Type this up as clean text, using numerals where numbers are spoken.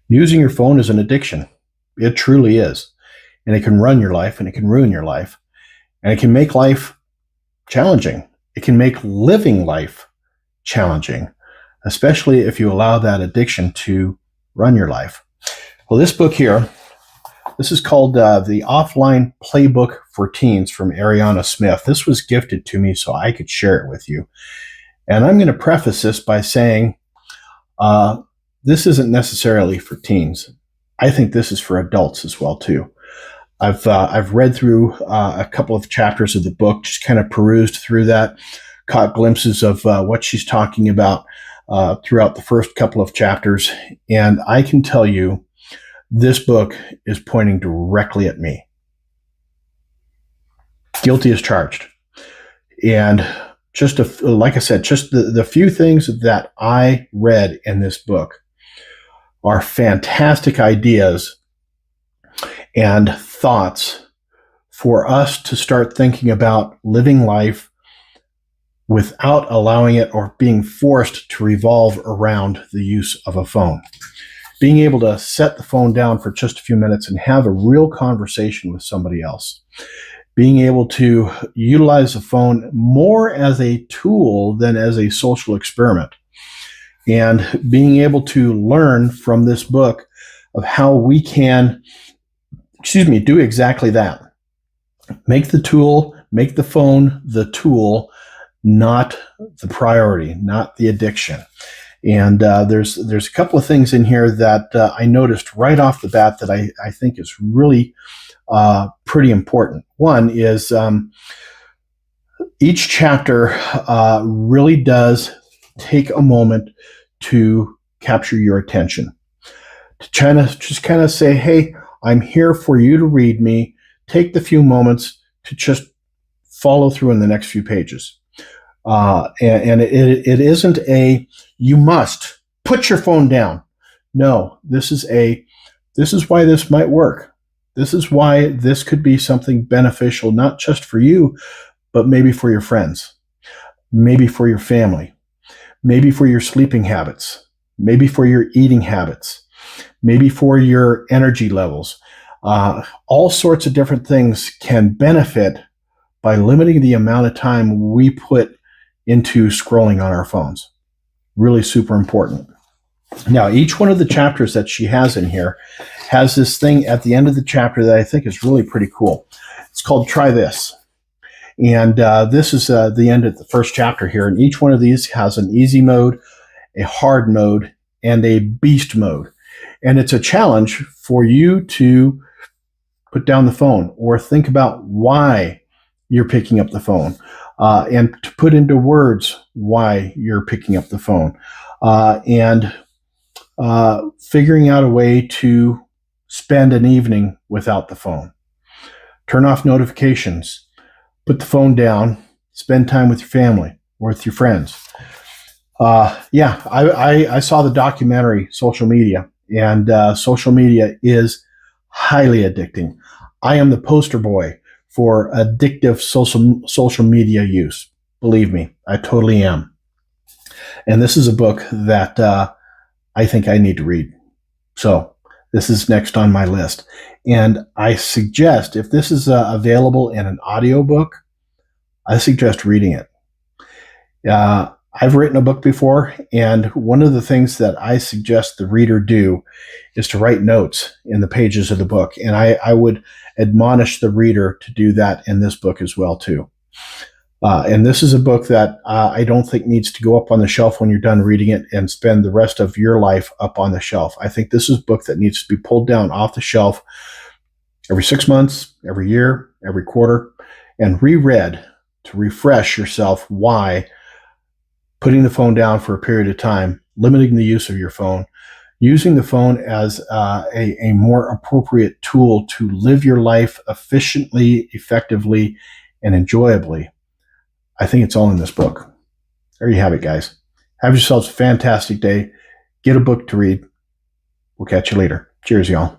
Using your phone is an addiction. It truly is. And it can run your life and it can ruin your life. And it can make life challenging. It can make living life challenging, especially if you allow that addiction to run your life. Well, this book here, this is called the Offline Playbook for Teens from Ariana Smith. This was gifted to me so I could share it with you. And I'm going to preface this by saying this isn't necessarily for teens. I think this is for adults as well, too. I've read through a couple of chapters of the book, just kind of perused through that, caught glimpses of what she's talking about throughout the first couple of chapters. And I can tell you, this book is pointing directly at me. Guilty as charged. And just like I said, just the few things that I read in this book are fantastic ideas and thoughts for us to start thinking about living life without allowing it or being forced to revolve around the use of a phone. Being able to set the phone down for just a few minutes and have a real conversation with somebody else. Being able to utilize the phone more as a tool than as a social experiment. And being able to learn from this book of how we can, do exactly that. Make the phone the tool, not the priority, not the addiction. And there's a couple of things in here that I noticed right off the bat that I think is really pretty important. One is each chapter really does take a moment to capture your attention, to just kind of say, hey, I'm here for you to read me. Take the few moments to just follow through in the next few pages. And it isn't you must put your phone down. No, this is why this might work. This is why this could be something beneficial, not just for you, but maybe for your friends, maybe for your family, maybe for your sleeping habits, maybe for your eating habits, maybe for your energy levels. All sorts of different things can benefit by limiting the amount of time we put into scrolling on our phones. Really super important. Now, each one of the chapters that she has in here has this thing at the end of the chapter that I think is really pretty cool. It's called Try This. And this is the end of the first chapter here. And each one of these has an easy mode, a hard mode, and a beast mode. And it's a challenge for you to put down the phone or think about why you're picking up the phone. And to put into words why you're picking up the phone, and figuring out a way to spend an evening without the phone. Turn off notifications, put the phone down, spend time with your family or with your friends. I saw the documentary Social Media, and social media is highly addicting. I am the poster boy for addictive social media use. Believe me, I totally am. And this is a book that I think I need to read. So this is next on my list. And I suggest, if this is available in an audiobook, I suggest reading it. I've written a book before, and one of the things that I suggest the reader do is to write notes in the pages of the book. And I would admonish the reader to do that in this book as well, too. And this is a book that I don't think needs to go up on the shelf when you're done reading it and spend the rest of your life up on the shelf. I think this is a book that needs to be pulled down off the shelf every 6 months, every year, every quarter, and reread to refresh yourself why putting the phone down for a period of time, limiting the use of your phone, using the phone as a more appropriate tool to live your life efficiently, effectively, and enjoyably. I think it's all in this book. There you have it, guys. Have yourselves a fantastic day. Get a book to read. We'll catch you later. Cheers, y'all.